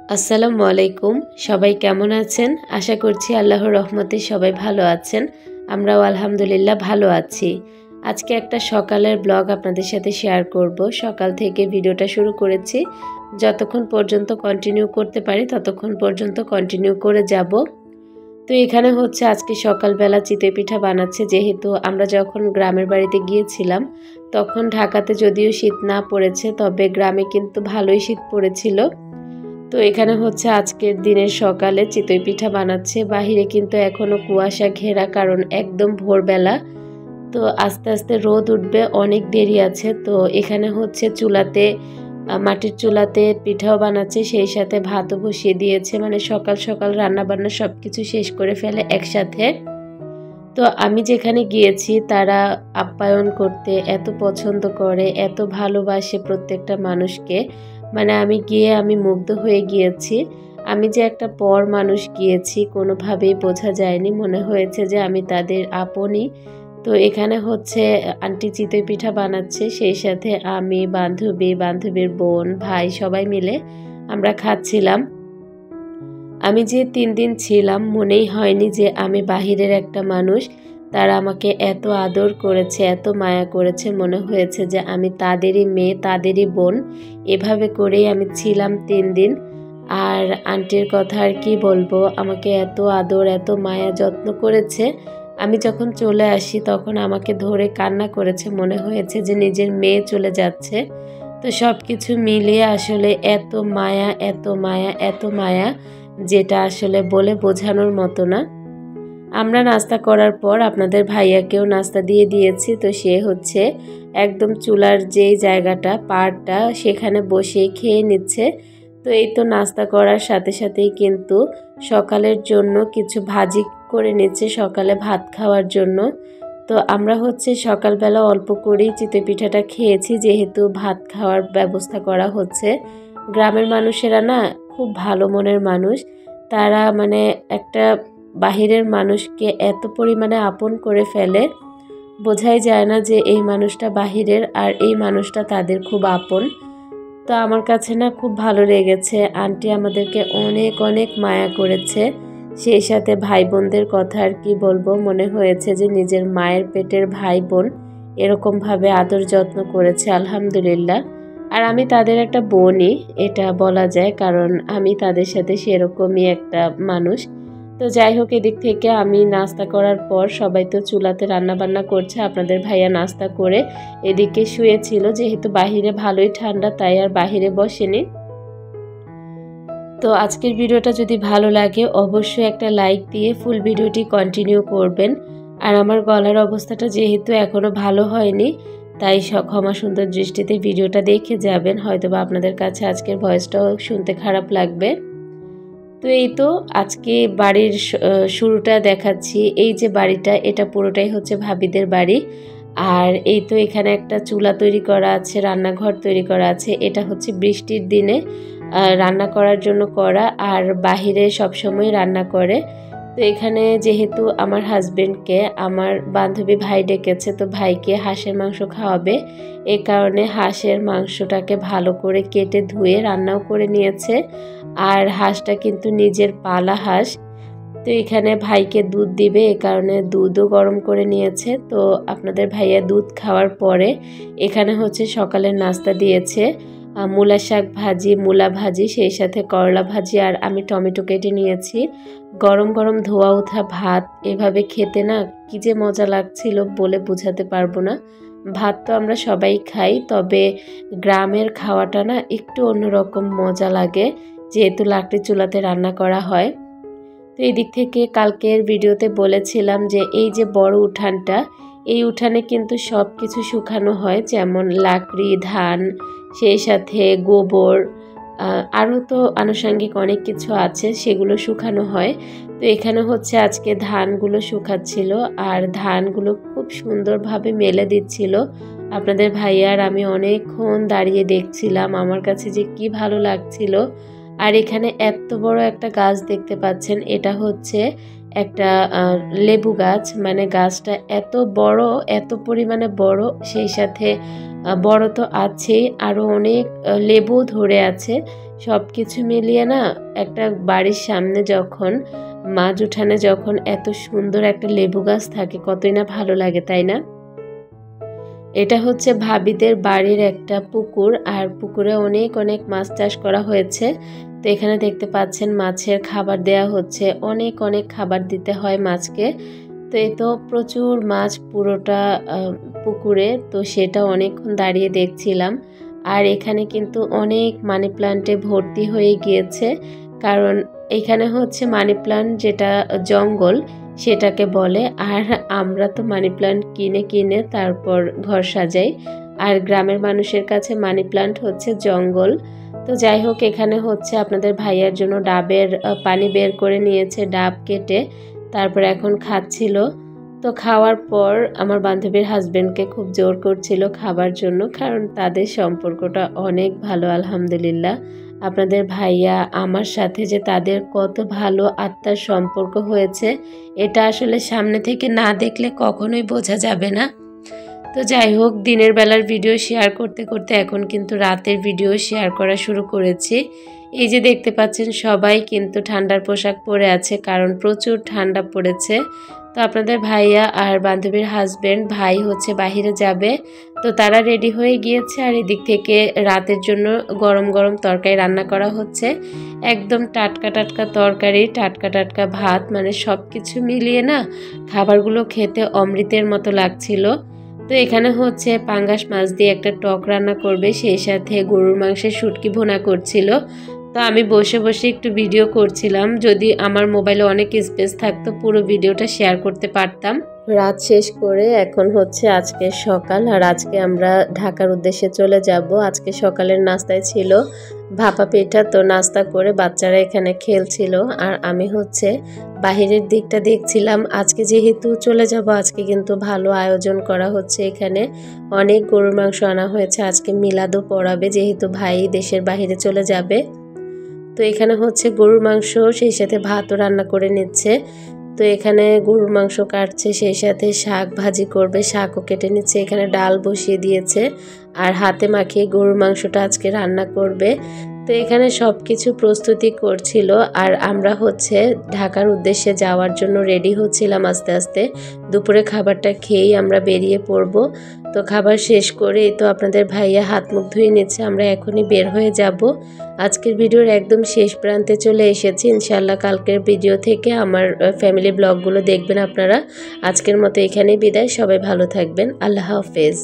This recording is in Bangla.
আসসালামু আলাইকুম। সবাই কেমন আছেন? আশা করছি আল্লাহর রহমতে সবাই ভালো আছেন। আমরাও আলহামদুলিল্লাহ ভালো আছি। আজকে একটা সকালের ব্লগ আপনাদের সাথে শেয়ার করব। সকাল থেকে ভিডিওটা শুরু করেছি। যতক্ষণ পর্যন্ত কন্টিনিউ করতে পারি ততক্ষণ পর্যন্ত কন্টিনিউ করে যাব। তো এখানে হচ্ছে আজকে সকালবেলা চিতই পিঠা বানাচ্ছে। যেহেতু আমরা যখন গ্রামের বাড়িতে গিয়েছিলাম তখন ঢাকাতে যদিও শীত না পড়েছে, তবে গ্রামে কিন্তু ভালোই শীত পড়েছিল। তো এখানে হচ্ছে আজকের দিনের সকালে চিতই পিঠা বানাচ্ছে। বাহিরে কিন্তু এখনো কুয়াশা ঘেরা, কারণ একদম ভোরবেলা। তো আস্তে আস্তে রোদ উঠবে, অনেক দেরি আছে। তো এখানে হচ্ছে চুলাতে, মাটির চুলাতে পিঠাও বানাচ্ছে, সেই সাথে ভাতও বসিয়ে দিয়েছে। মানে সকাল সকাল রান্না বান্না সব কিছু শেষ করে ফেলে একসাথে। তো আমি যেখানে গিয়েছি তারা আপ্যায়ন করতে এত পছন্দ করে, এত ভালোবাসে প্রত্যেকটা মানুষকে। মানে আমি গিয়ে আমি মুগ্ধ হয়ে গিয়েছি। আমি যে একটা পর মানুষ গিয়েছি কোনোভাবেই বোঝা যায়নি, মনে হয়েছে যে আমি তাদের আপনই। তো এখানে হচ্ছে আন্টি চিতই পিঠা বানাচ্ছে, সেই সাথে আমি, বান্ধবীর বোন, ভাই সবাই মিলে আমরা খাচ্ছিলাম। আমি যে 3 দিন ছিলাম মনেই হয়নি যে আমি বাহিরের একটা মানুষ। তারা আমাকে এত আদর করেছে, এত মায়া করেছে, মনে হয়েছে যে আমি তাদেরই মেয়ে, তাদেরই বোন। এভাবে করেই আমি ছিলাম 3 দিন। আর আন্টির কথা আর কি বলবো, আমাকে এত আদর, এত মায়া যত্ন করেছে। আমি যখন চলে আসি তখন আমাকে ধরে কান্না করেছে, মনে হয়েছে যে নিজের মেয়ে চলে যাচ্ছে। তো সব কিছু মিলিয়ে আসলে এত মায়া, এত মায়া, এত মায়া, যেটা আসলে বলে বোঝানোর মতো না। আমরা নাস্তা করার পর আপনাদের ভাইয়াকেও নাস্তা দিয়ে দিয়েছি। তো সে হচ্ছে একদম চুলার যেই জায়গাটা, পাড়টা, সেখানে বসে খেয়ে নিচ্ছে। তো এই তো নাস্তা করার সাথে সাথেই কিন্তু সকালের জন্য কিছু ভাজি করে নিচ্ছে, সকালে ভাত খাওয়ার জন্য। তো আমরা হচ্ছে সকালবেলা অল্প করেই চিতই পিঠাটা খেয়েছি, যেহেতু ভাত খাওয়ার ব্যবস্থা করা হচ্ছে। গ্রামের মানুষেরা না খুব ভালো মনের মানুষ। তারা মানে একটা বাহিরের মানুষকে এত পরিমাণে আপন করে ফেলে, বোঝাই যায় না যে এই মানুষটা বাহিরের আর এই মানুষটা তাদের খুব আপন। তো আমার কাছে না খুব ভালো লেগেছে। আন্টি আমাদেরকে অনেক অনেক মায়া করেছে। সেই সাথে ভাই বোনদের কথা আর কি বলবো, মনে হয়েছে যে নিজের মায়ের পেটের ভাই বোন এরকমভাবে আদর যত্ন করেছে, আলহামদুলিল্লাহ। আর আমি তাদের একটা বোনই, এটা বলা যায়, কারণ আমি তাদের সাথে সেরকমই একটা মানুষ। তো যাই হোক, এদিক থেকে আমি নাস্তা করার পর সবাই তো চুলাতে রান্না বান্না করছে। আপনাদের ভাইয়া নাস্তা করে এদিকে শুয়েছিল, যেহেতু বাহিরে ভালোই ঠান্ডা, তাই আর বাহিরে বসেনি। তো আজকের ভিডিওটা যদি ভালো লাগে অবশ্যই একটা লাইক দিয়ে ফুল ভিডিওটি কন্টিনিউ করবেন। আর আমার গলার অবস্থাটা যেহেতু এখনো ভালো হয়নি, তাই ক্ষমা সুন্দর দৃষ্টিতে ভিডিওটা দেখে যাবেন। হয়তোবা আপনাদের কাছে আজকের ভয়েসটাও শুনতে খারাপ লাগবে। তো এই তো আজকে বাড়ির শুরুটা দেখাচ্ছি। এই যে বাড়িটা, এটা পুরোটাই হচ্ছে ভাবিদের বাড়ি। আর এই তো এখানে একটা চুলা তৈরি করা আছে, রান্নাঘর তৈরি করা আছে। এটা হচ্ছে বৃষ্টির দিনে রান্না করার জন্য করা, আর বাহিরে সবসময় রান্না করে। তো এখানে যেহেতু আমার হাজবেন্ডকে আমার বান্ধবী ভাই ডেকেছে, তো ভাইকে হাঁসের মাংস খাওয়াবে, এই কারণে হাঁসের মাংসটাকে ভালো করে কেটে ধুয়ে রান্নাও করে নিয়েছে। আর হাঁসটা কিন্তু নিজের পালা হাঁস। তো এখানে ভাইকে দুধ দিবে, এ কারণে দুধও গরম করে নিয়েছে। তো আপনাদের ভাইয়া দুধ খাওয়ার পরে এখানে হচ্ছে সকালের নাস্তা দিয়েছে, মূলা শাক ভাজি, মূলা ভাজি, সেই সাথে করলা ভাজি, আর আমি টমেটো কেটে নিয়েছি। গরম গরম ধোয়া ওঠা ভাত এভাবে খেতে না কি যে মজা লাগছিল বলে বোঝাতে পারবো না। ভাত তো আমরা সবাই খাই, তবে গ্রামের খাওয়াটা না একটু অন্যরকম মজা লাগে, যেহেতু লাকড়ির চুলাতে রান্না করা হয়। তো এই দিক থেকে কালকের ভিডিওতে বলেছিলাম যে এই যে বড় উঠানটা, এই উঠানে কিন্তু সব কিছু শুকানো হয়, যেমন লাকড়ি, ধান, সেই সাথে গোবর, আরও তো আনুষঙ্গিক অনেক কিছু আছে, সেগুলো শুকানো হয়। তো এখানে হচ্ছে আজকে ধানগুলো শুকাচ্ছিল, আর ধানগুলো খুব সুন্দরভাবে মেলে দিচ্ছিল। আপনাদের ভাইয়ার আমি অনেকক্ষণ দাঁড়িয়ে দেখছিলাম, আমার কাছে যে কি ভালো লাগছিল। আর এখানে এত বড় একটা গাছ দেখতে পাচ্ছেন, এটা হচ্ছে একটা লেবু গাছ। মানে গাছটা এত বড়, এত পরিমাণে বড়, সেই সাথে বড় তো আছেই, আরও অনেক লেবু ধরে আছে। সব কিছু মিলিয়ে না একটা বাড়ির সামনে যখন মাঝ উঠানে যখন এত সুন্দর একটা লেবু গাছ থাকে কতই না ভালো লাগে, তাই না? এটা হচ্ছে ভাবিদের বাড়ির একটা পুকুর, আর পুকুরে অনেক অনেক মাছ চাষ করা হয়েছে। তো এখানে দেখতে পাচ্ছেন মাছের খাবার দেয়া হচ্ছে, অনেক অনেক খাবার দিতে হয় মাছকে। তো এই তো প্রচুর মাছ পুরোটা পুকুরে, তো সেটা অনেকক্ষণ দাঁড়িয়ে দেখছিলাম। আর এখানে কিন্তু অনেক মানি প্লান্টে ভর্তি হয়ে গিয়েছে, কারণ এখানে হচ্ছে মানি প্লান্ট যেটা জঙ্গল সেটাকে বলে, আর আমরা তো মানি প্লান্ট কিনে কিনে তারপর ঘর সাজাই, আর গ্রামের মানুষের কাছে মানি প্লান্ট হচ্ছে জঙ্গল। তো যাই হোক, এখানে হচ্ছে আপনাদের ভাইয়ার জন্য ডাবের পানি বের করে নিয়েছে, ডাব কেটে তারপর এখন খাচ্ছিল। তো খাওয়ার পর আমার বান্ধবীর হাজবেন্ডকে খুব জোর করছিল খাবার জন্য, কারণ তাদের সম্পর্কটা অনেক ভালো আলহামদুলিল্লাহ। আপনাদের ভাইয়া আমার সাথে যে তাদের কত ভালো আত্মার সম্পর্ক হয়েছে এটা আসলে সামনে থেকে না দেখলে কখনোই বোঝা যাবে না। তো যাই হোক, দিনের বেলার ভিডিও শেয়ার করতে করতে এখন কিন্তু রাতের ভিডিও শেয়ার করা শুরু করেছি। এই যে দেখতে পাচ্ছেন সবাই কিন্তু ঠান্ডার পোশাক পরে আছে, কারণ প্রচুর ঠান্ডা পড়েছে। তো আপনাদের ভাইয়া আর বান্ধবীর হাজবেন্ড ভাই হচ্ছে বাহিরে যাবে, তো তারা রেডি হয়ে গিয়েছে। আর এদিক থেকে রাতের জন্য গরম গরম তরকারি রান্না করা হচ্ছে, একদম টাটকা টাটকা তরকারি, টাটকা টাটকা ভাত, মানে সব কিছু মিলিয়ে না খাবারগুলো খেতে অমৃতের মতো লাগছিল। তো এখানে হচ্ছে পাঙ্গাস মাছ দিয়ে একটা টক রান্না করবে, সেই সাথে গরুর মাংসের শুটকি ভুনা করছিল। তো আমি বসে বসে একটু ভিডিও করছিলাম, যদি আমার মোবাইলে অনেক স্পেস থাকতো পুরো ভিডিওটা শেয়ার করতে পারতাম। রাত শেষ করে এখন হচ্ছে আজকে সকাল, আর আজকে আমরা ঢাকার উদ্দেশ্যে চলে যাব। আজকে সকালের নাস্তায় ছিল ভাপা পিঠা, তো নাস্তা করে বাচ্চারা এখানে খেলছিল, আর আমি হচ্ছে বাহিরের দিকটা দেখছিলাম। আজকে যেহেতু চলে যাব, আজকে কিন্তু ভালো আয়োজন করা হচ্ছে, এখানে অনেক গরুর মাংস আনা হয়েছে, আজকে মিলাদও পড়াবে যেহেতু ভাই দেশের বাহিরে চলে যাবে। তো এখানে হচ্ছে গরুর মাংস, সেই সাথে ভাতও রান্না করে নিচ্ছে। তো এখানে গরুর মাংস কাটছে, সেই সাথে শাক ভাজি করবে, শাকও কেটে নিচ্ছে, এখানে ডাল বসিয়ে দিয়েছে, আর হাতে মাখিয়ে গরুর মাংসটা আজকে রান্না করবে। তো এখানে সব কিছু প্রস্তুতি করছিল, আর আমরা হচ্ছে ঢাকার উদ্দেশ্যে যাওয়ার জন্য রেডি হচ্ছিলাম আস্তে আস্তে। দুপুরে খাবারটা খেয়েই আমরা বেরিয়ে পড়ব। তো খাবার শেষ করে তো আপনাদের ভাইয়া হাত মুখ ধুয়ে নিচ্ছে, আমরা এখনই বের হয়ে যাব। আজকের ভিডিওর একদম শেষ প্রান্তে চলে এসেছি। ইনশাআল্লাহ কালকের ভিডিও থেকে আমার ফ্যামিলি ব্লগগুলো দেখবেন আপনারা। আজকের মতো এখানেই বিদায়, সবাই ভালো থাকবেন, আল্লাহ হাফেজ।